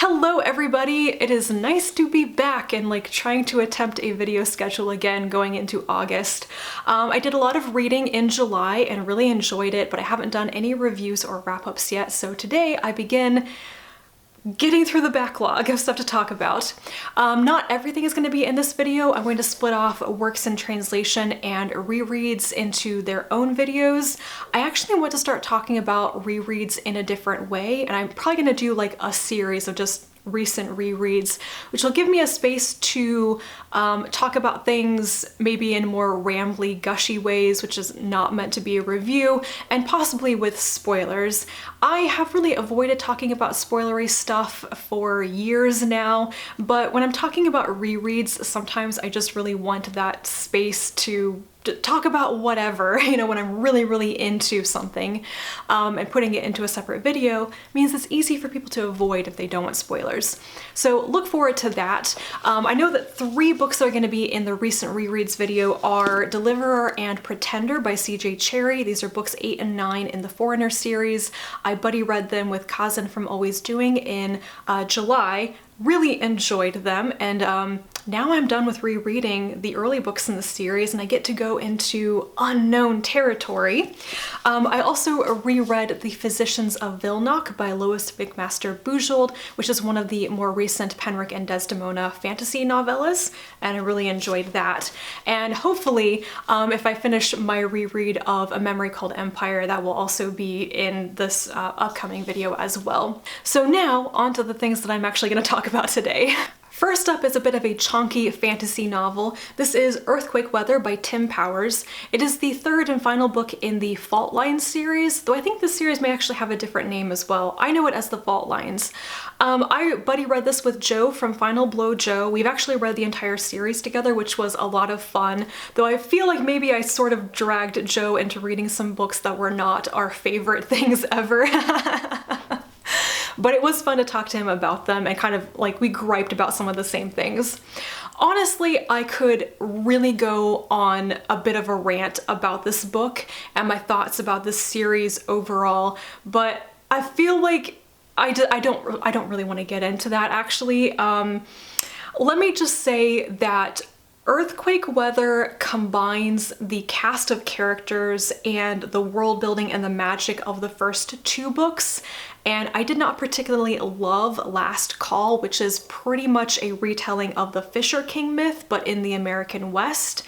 Hello everybody! It is nice to be back and trying to attempt a video schedule again going into August. I did a lot of reading in July and really enjoyed it, but I haven't done any reviews or wrap-ups yet, so today I begin getting through the backlog of stuff to talk about. Not everything is going to be in this video. I'm going to split off works in translation and rereads into their own videos. I actually want to start talking about rereads in a different way, and I'm probably going to do like a series of just recent rereads, which will give me a space to talk about things maybe in more rambly, gushy ways, which is not meant to be a review, and possibly with spoilers. I have really avoided talking about spoilery stuff for years now, but when I'm talking about rereads, sometimes I just really want that space to talk about whatever, you know, when I'm really into something, and putting it into a separate video means it's easy for people to avoid if they don't want spoilers. So look forward to that. I know that 3 books that are going to be in the recent rereads video are Deliverer and Pretender by C.J. Cherryh. These are books 8 and 9 in the Foreigner series. I buddy read them with Kazan from Always Doing in July. Really enjoyed them, and now I'm done with rereading the early books in the series and I get to go into unknown territory. I also reread The Physicians of Vilnock by Lois McMaster Bujold, which is one of the more recent Penric and Desdemona fantasy novellas, and I really enjoyed that. And hopefully, if I finish my reread of A Memory Called Empire, that will also be in this upcoming video as well. So now, on to the things that I'm actually going to talk about today. First up is a bit of a chunky fantasy novel. This is Earthquake Weather by Tim Powers. It is the 3rd and final book in the Fault Lines series, though I think this series may actually have a different name as well. I know it as the Fault Lines. I buddy read this with Joe from Final Blow Joe. We've actually read the entire series together, which was a lot of fun, though I feel like maybe I sort of dragged Joe into reading some books that were not our favorite things ever. But it was fun to talk to him about them, and kind of we griped about some of the same things. Honestly, I could really go on a bit of a rant about this book and my thoughts about this series overall, but I feel like I don't really want to get into that actually. Let me just say that Earthquake Weather combines the cast of characters and the world building and the magic of the first 2 books, and I did not particularly love Last Call, which is pretty much a retelling of the Fisher King myth, but in the American West.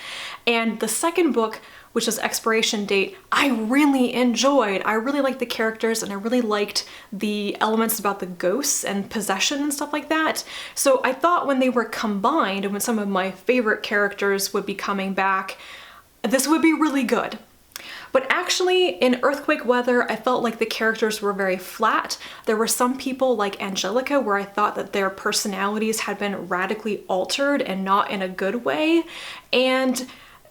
And the second book, which is Expiration Date, I really enjoyed. I really liked the characters and I really liked the elements about the ghosts and possession and stuff like that. So I thought when they were combined and when some of my favorite characters would be coming back, this would be really good. But actually, in Earthquake Weather, I felt like the characters were very flat. There were some people like Angelica where I thought that their personalities had been radically altered and not in a good way. And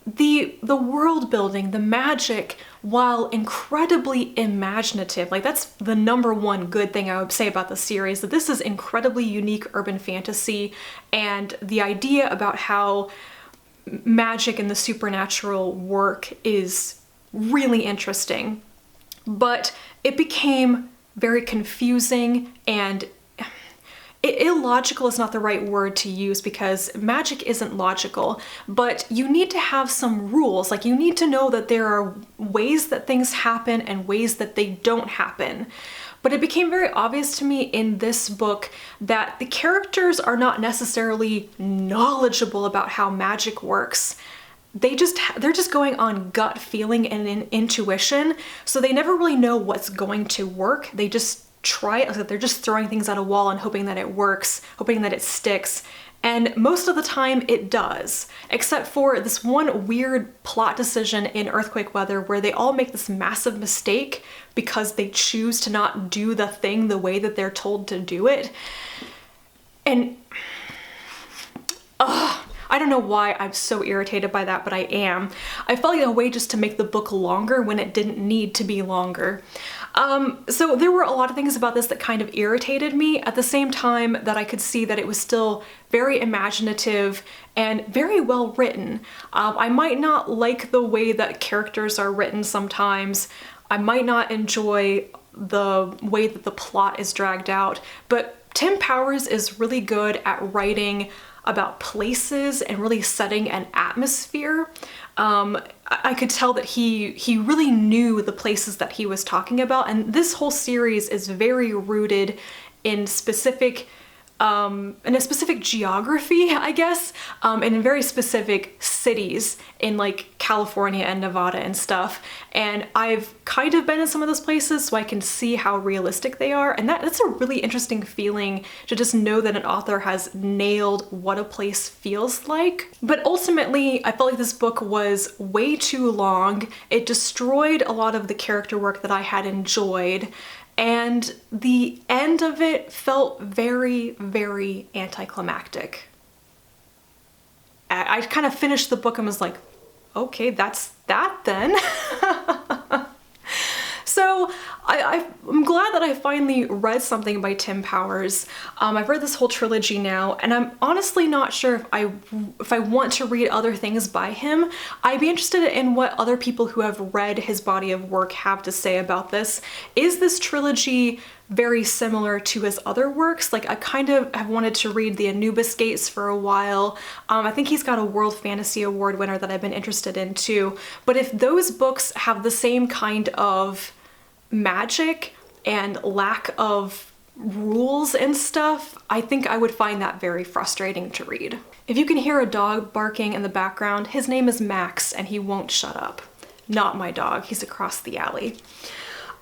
the world building, the magic, while incredibly imaginative, that's the #1 good thing I would say about the series, that this is incredibly unique urban fantasy, and the idea about how magic and the supernatural work is really interesting. But it became very confusing, and illogical is not the right word to use because magic isn't logical, but you need to have some rules. You need to know that there are ways that things happen and ways that they don't happen. But it became very obvious to me in this book that the characters are not necessarily knowledgeable about how magic works. They're just going on gut feeling and intuition, so they never really know what's going to work. They just try it. They're just throwing things at a wall and hoping that it works, hoping that it sticks. And most of the time it does, except for this one weird plot decision in Earthquake Weather where they all make this massive mistake because they choose to not do the thing the way that they're told to do it. And I don't know why I'm so irritated by that, but I am. I felt like a way just to make the book longer when it didn't need to be longer. So there were a lot of things about this that kind of irritated me, at the same time that I could see that it was still very imaginative and very well written. I might not like the way that characters are written sometimes. I might not enjoy the way that the plot is dragged out, but Tim Powers is really good at writing about places and really setting an atmosphere. I could tell that he really knew the places that he was talking about, and this whole series is very rooted in in a specific geography, I guess, and in very specific cities in like California and Nevada and stuff. And I've kind of been in some of those places, so I can see how realistic they are. And that's a really interesting feeling, to just know that an author has nailed what a place feels like. But ultimately, I felt like this book was way too long. It destroyed a lot of the character work that I had enjoyed. And the end of it felt very, very anticlimactic. I kind of finished the book and was like, okay, that's that then. So I'm glad that I finally read something by Tim Powers. I've read this whole trilogy now, and I'm honestly not sure if I want to read other things by him. I'd be interested in what other people who have read his body of work have to say about this. Is this trilogy very similar to his other works? Like, I kind of have wanted to read The Anubis Gates for a while. I think he's got a World Fantasy Award winner that I've been interested in too. But if those books have the same kind of magic and lack of rules and stuff, I think I would find that very frustrating to read. If you can hear a dog barking in the background, his name is Max and he won't shut up. Not my dog, he's across the alley.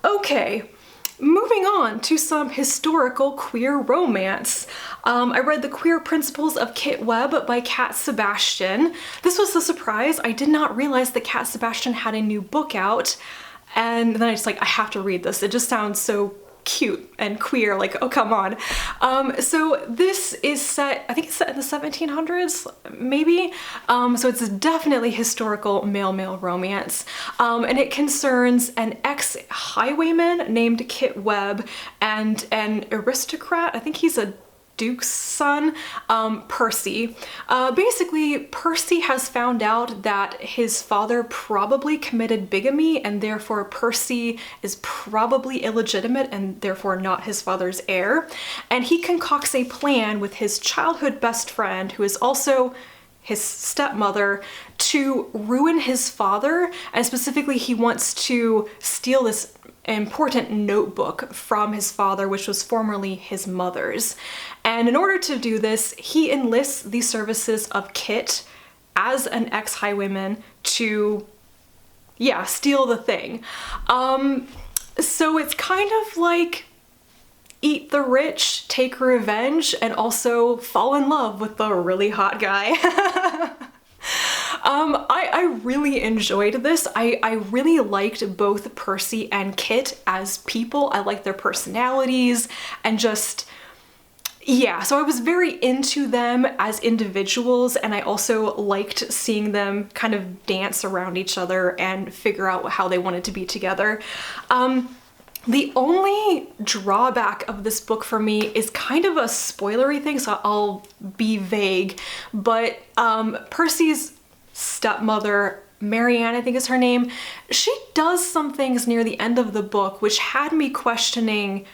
Okay, moving on to some historical queer romance. I read The Queer Principles of Kit Webb by Cat Sebastian. This was a surprise. I did not realize that Cat Sebastian had a new book out. And then I just I have to read this. It just sounds so cute and queer, like, oh, come on. So this is set, I think it's set in the 1700s, maybe? So it's definitely historical male-male romance. And it concerns an ex-highwayman named Kit Webb and an aristocrat, I think he's a Duke's son, Percy. Basically, Percy has found out that his father probably committed bigamy, and therefore Percy is probably illegitimate and therefore not his father's heir. And he concocts a plan with his childhood best friend, who is also his stepmother, to ruin his father. And specifically, he wants to steal this important notebook from his father, which was formerly his mother's. And in order to do this, he enlists the services of Kit as an ex-highwayman to, yeah, steal the thing. So it's kind of like eat the rich, take revenge, and also fall in love with the really hot guy. I really enjoyed this. I really liked both Percy and Kit as people. I liked their personalities and just, yeah, so I was very into them as individuals, and I also liked seeing them kind of dance around each other and figure out how they wanted to be together. The only drawback of this book for me is kind of a spoilery thing, so I'll be vague, but Percy's stepmother, Marianne, I think is her name, she does some things near the end of the book which had me questioning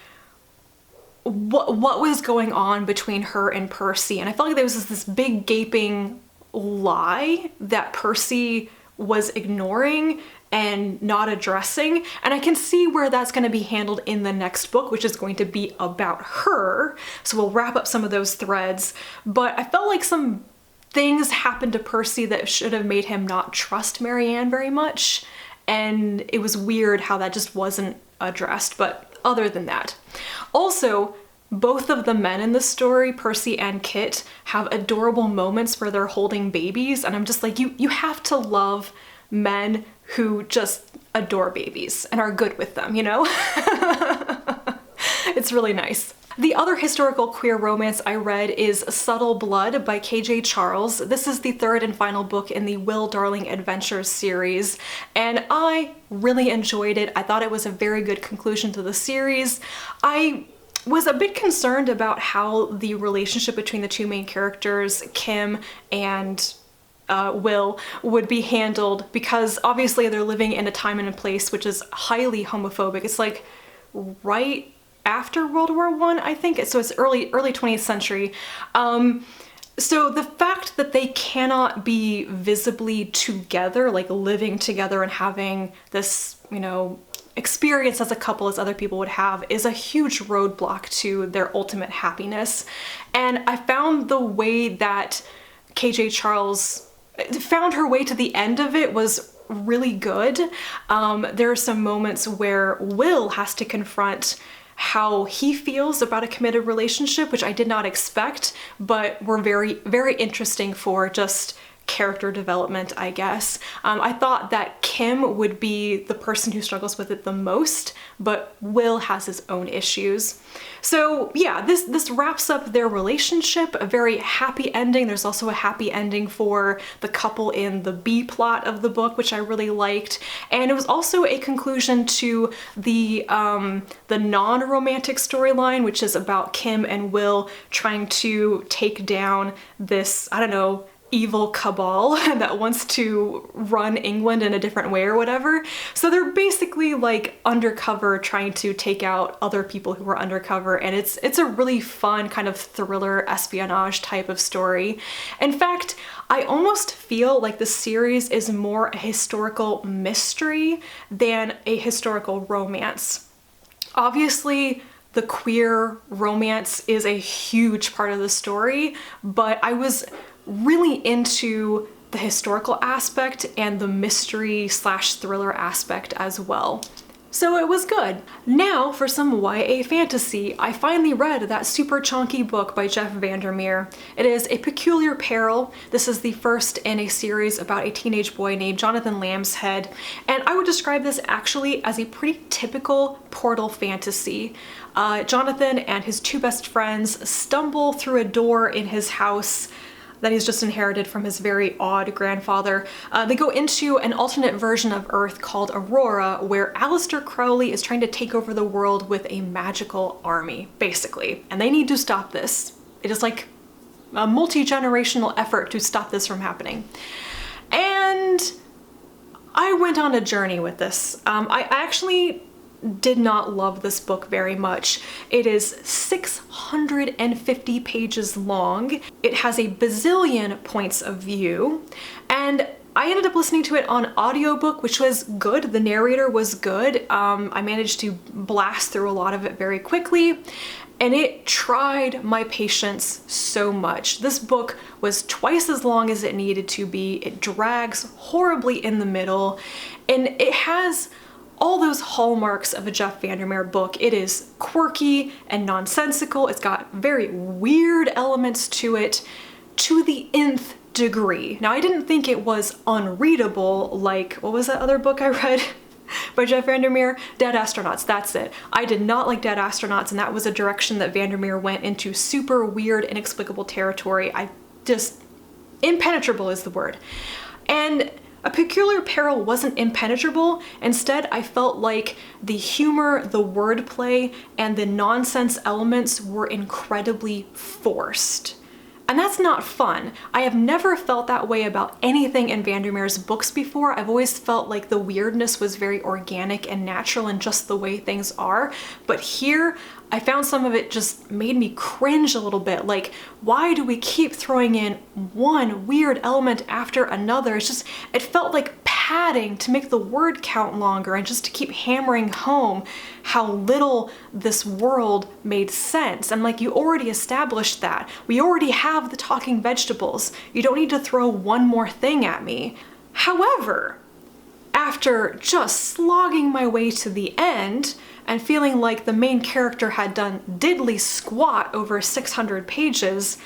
what was going on between her and Percy. And I felt like there was this big gaping lie that Percy was ignoring and not addressing. And I can see where that's going to be handled in the next book, which is going to be about her. So we'll wrap up some of those threads. But I felt like some things happened to Percy that should have made him not trust Marianne very much. And it was weird how that just wasn't addressed. But other than that. Also, both of the men in the story, Percy and Kit, have adorable moments where they're holding babies. And I'm just like, you have to love men who just adore babies and are good with them, you know? It's really nice. The other historical queer romance I read is Subtle Blood by KJ Charles. This is the third and final book in the Will Darling Adventures series, and I really enjoyed it. I thought it was a very good conclusion to the series. I was a bit concerned about how the relationship between the two main characters, Kim and Will, would be handled, because obviously they're living in a time and a place which is highly homophobic. It's like right after World War I, I think. So it's early 20th century. So the fact that they cannot be visibly together, like living together and having this, you know, experience as a couple as other people would have, is a huge roadblock to their ultimate happiness. And I found the way that KJ Charles found her way to the end of it was really good. There are some moments where Will has to confront how he feels about a committed relationship, which I did not expect, but were very, very interesting for just character development, I guess. I thought that Kim would be the person who struggles with it the most, but Will has his own issues. So yeah, this wraps up their relationship, a very happy ending. There's also a happy ending for the couple in the B plot of the book, which I really liked. And it was also a conclusion to the non-romantic storyline, which is about Kim and Will trying to take down this, I don't know, evil cabal that wants to run England in a different way or whatever. So they're basically like undercover trying to take out other people who are undercover, and it's a really fun kind of thriller espionage type of story. In fact, I almost feel like the series is more a historical mystery than a historical romance. Obviously, the queer romance is a huge part of the story, but I was really into the historical aspect and the mystery slash thriller aspect as well. So it was good. Now for some YA fantasy, I finally read that super chunky book by Jeff VanderMeer. It is A Peculiar Peril. This is the first in a series about a teenage boy named Jonathan Lambshead, and I would describe this actually as a pretty typical Portal fantasy. Jonathan and his two best friends stumble through a door in his house that he's just inherited from his very odd grandfather. They go into an alternate version of Earth called Aurora, where Aleister Crowley is trying to take over the world with a magical army, basically. And they need to stop this. It is like a multi-generational effort to stop this from happening. And I went on a journey with this. I actually did not love this book very much. It is 650 pages long. It has a bazillion points of view, and I ended up listening to it on audiobook, which was good. The narrator was good. I managed to blast through a lot of it very quickly, and it tried my patience so much. This book was twice as long as it needed to be. It drags horribly in the middle, and it has all those hallmarks of a Jeff VanderMeer book. It is quirky and nonsensical. It's got very weird elements to it to the nth degree. Now, I didn't think it was unreadable like, what was that other book I read by Jeff VanderMeer? Dead Astronauts, that's it. I did not like Dead Astronauts, and that was a direction that VanderMeer went into super weird, inexplicable territory. Impenetrable is the word. And A Peculiar Peril wasn't impenetrable. Instead, I felt like the humor, the wordplay, and the nonsense elements were incredibly forced. And that's not fun. I have never felt that way about anything in VanderMeer's books before. I've always felt like the weirdness was very organic and natural and just the way things are. But here, I found some of it just made me cringe a little bit. Like, why do we keep throwing in one weird element after another? It felt like padding to make the word count longer and just to keep hammering home how little this world made sense. I'm like, you already established that. We already have the talking vegetables. You don't need to throw one more thing at me. However, after just slogging my way to the end and feeling like the main character had done diddly squat over 600 pages,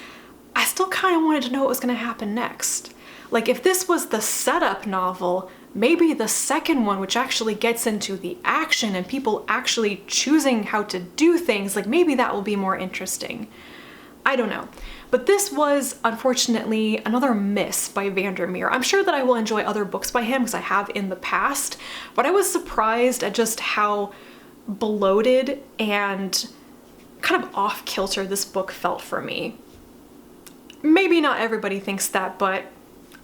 I still kind of wanted to know what was going to happen next. Like, if this was the setup novel, maybe the second one, which actually gets into the action and people actually choosing how to do things, like maybe that will be more interesting. I don't know. But this was, unfortunately, another miss by VanderMeer. I'm sure that I will enjoy other books by him because I have in the past, but I was surprised at just how bloated and kind of off-kilter this book felt for me. Maybe not everybody thinks that, but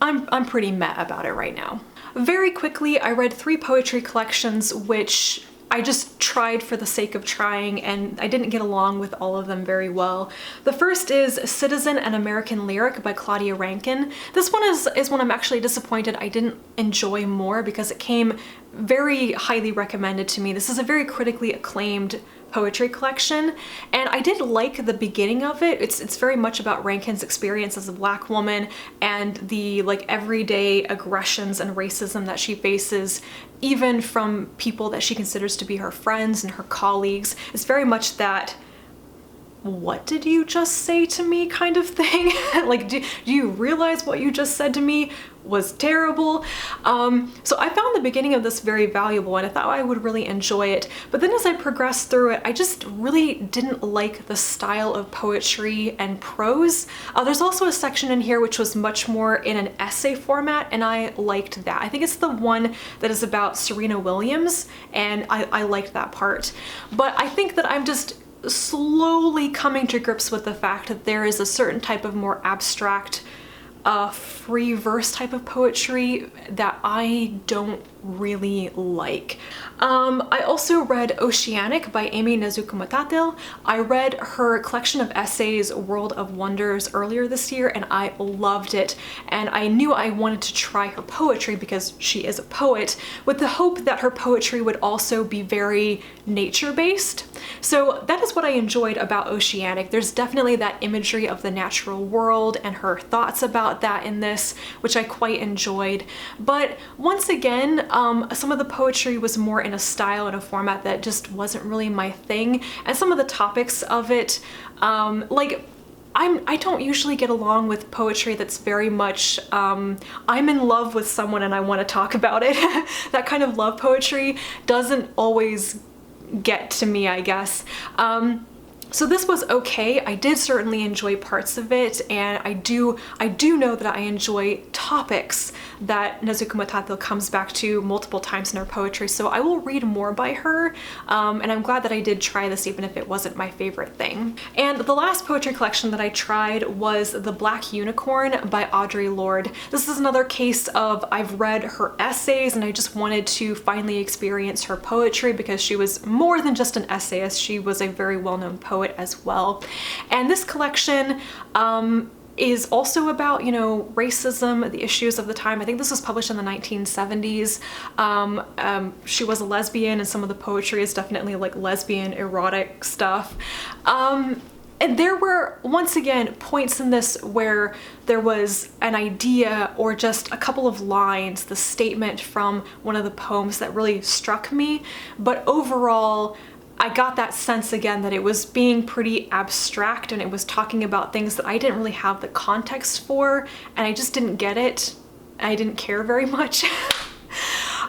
I'm pretty meh about it right now. Very quickly, I read 3 poetry collections, which I just tried for the sake of trying, and I didn't get along with all of them very well. The first is Citizen: An American Lyric by Claudia Rankine. This one is one I'm actually disappointed I didn't enjoy more because it came very highly recommended to me. This is a very critically acclaimed poetry collection, and I did like the beginning of it. It's very much about Rankine's experience as a Black woman and the like everyday aggressions and racism that she faces, even from people that she considers to be her friends and her colleagues. It's very much that "what did you just say to me" kind of thing. Like, do you realize what you just said to me was terrible? So I found the beginning of this very valuable, and I thought I would really enjoy it. But then as I progressed through it, I just really didn't like the style of poetry and prose. There's also a section in here which was much more in an essay format, and I liked that. I think it's the one that is about Serena Williams, and I liked that part. But I think that I'm just slowly coming to grips with the fact that there is a certain type of more abstract, free verse type of poetry that I don't really like. I also read Oceanic by Aimee Nezhukumatathil. I read her collection of essays, World of Wonders, earlier this year, and I loved it. And I knew I wanted to try her poetry because she is a poet, with the hope that her poetry would also be very nature-based. So that is what I enjoyed about Oceanic. There's definitely that imagery of the natural world and her thoughts about that in this, which I quite enjoyed. But once again, some of the poetry was more in a style and a format that just wasn't really my thing. And some of the topics of it, I don't usually get along with poetry that's very much, I'm in love with someone and I want to talk about it. That kind of love poetry doesn't always get to me, I guess. So this was okay. I did certainly enjoy parts of it, and I do know that I enjoy topics that Nezhukumatathil comes back to multiple times in her poetry, so I will read more by her, and I'm glad that I did try this even if it wasn't my favorite thing. And the last poetry collection that I tried was The Black Unicorn by Audre Lorde. This is another case of I've read her essays and I just wanted to finally experience her poetry because she was more than just an essayist. She was a very well-known poet as well. And this collection is also about, you know, racism, the issues of the time. I think this was published in the 1970s. She was a lesbian, and some of the poetry is definitely like lesbian erotic stuff. And there were, once again, points in this where there was an idea or just a couple of lines, the statement from one of the poems that really struck me. But overall, I got that sense again that it was being pretty abstract and it was talking about things that I didn't really have the context for, and I just didn't get it. I didn't care very much.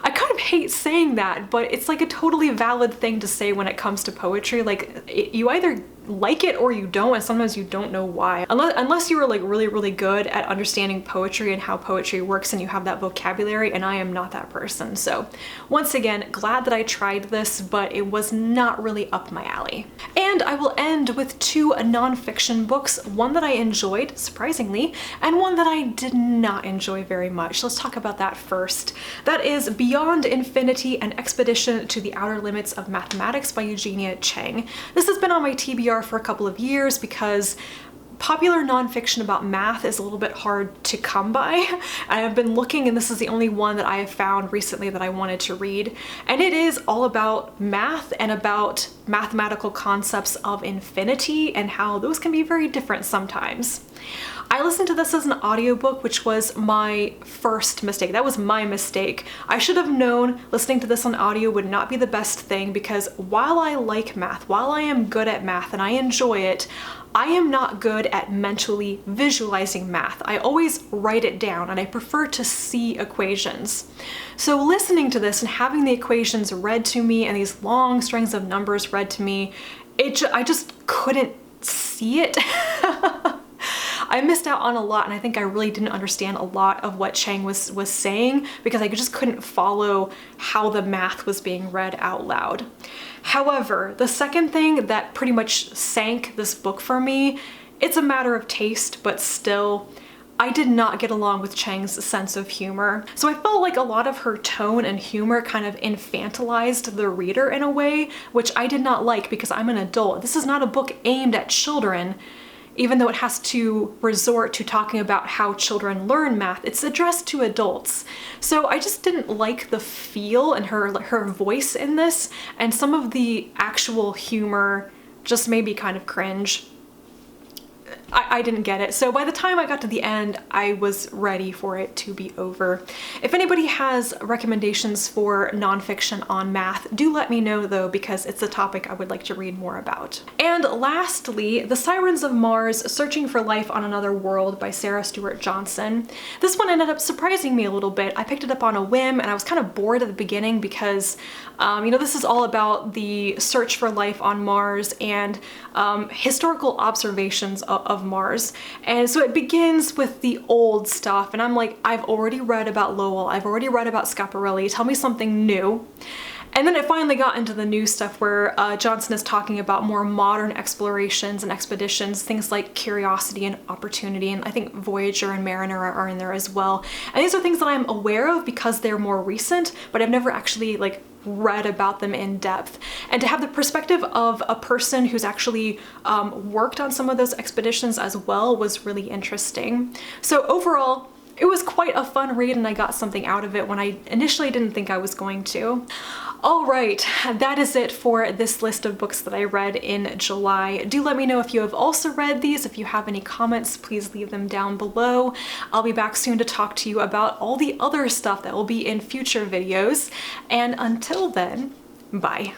I kind of hate saying that, but it's like a totally valid thing to say when it comes to poetry. Like, you either like it or you don't, and sometimes you don't know why. Unless you are like really good at understanding poetry and how poetry works and you have that vocabulary, and I am not that person. So once again, glad that I tried this, but it was not really up my alley. And I will end with two nonfiction books, one that I enjoyed, surprisingly, and one that I did not enjoy very much. Let's talk about that first. That is Beyond Infinity: An Expedition to the Outer Limits of Mathematics by Eugenia Cheng. This has been on my TBR for a couple of years because popular nonfiction about math is a little bit hard to come by. I have been looking, and this is the only one that I have found recently that I wanted to read. And it is all about math and about mathematical concepts of infinity and how those can be very different sometimes. I listened to this as an audiobook, which was my first mistake. That was my mistake. I should have known listening to this on audio would not be the best thing, because while I like math, while I am good at math and I enjoy it, I am not good at mentally visualizing math. I always write it down, and I prefer to see equations. So listening to this and having the equations read to me and these long strings of numbers read to me, I just couldn't see it. I missed out on a lot, and I think I really didn't understand a lot of what Cheng was saying because I just couldn't follow how the math was being read out loud. However, the second thing that pretty much sank this book for me, it's a matter of taste, but still, I did not get along with Cheng's sense of humor. So I felt like a lot of her tone and humor kind of infantilized the reader in a way, which I did not like because I'm an adult. This is not a book aimed at children, even though it has to resort to talking about how children learn math. It's addressed to adults. So I just didn't like the feel and her voice in this, and some of the actual humor just made me kind of cringe. I didn't get it. So by the time I got to the end, I was ready for it to be over. If anybody has recommendations for nonfiction on math, do let me know though, because it's a topic I would like to read more about. And lastly, The Sirens of Mars, Searching for Life on Another World by Sarah Stewart Johnson. This one ended up surprising me a little bit. I picked it up on a whim and I was kind of bored at the beginning because, you know, this is all about the search for life on Mars and historical observations of Mars. And so it begins with the old stuff and I'm like, I've already read about Lowell, I've already read about Schiaparelli, tell me something new. And then it finally got into the new stuff where Johnson is talking about more modern explorations and expeditions, things like Curiosity and Opportunity, and I think Voyager and Mariner are in there as well. And these are things that I'm aware of because they're more recent, but I've never actually like read about them in depth. And to have the perspective of a person who's actually worked on some of those expeditions as well was really interesting. So overall, it was quite a fun read and I got something out of it when I initially didn't think I was going to. Alright, that is it for this list of books that I read in July. Do let me know if you have also read these. If you have any comments, please leave them down below. I'll be back soon to talk to you about all the other stuff that will be in future videos. And until then, bye.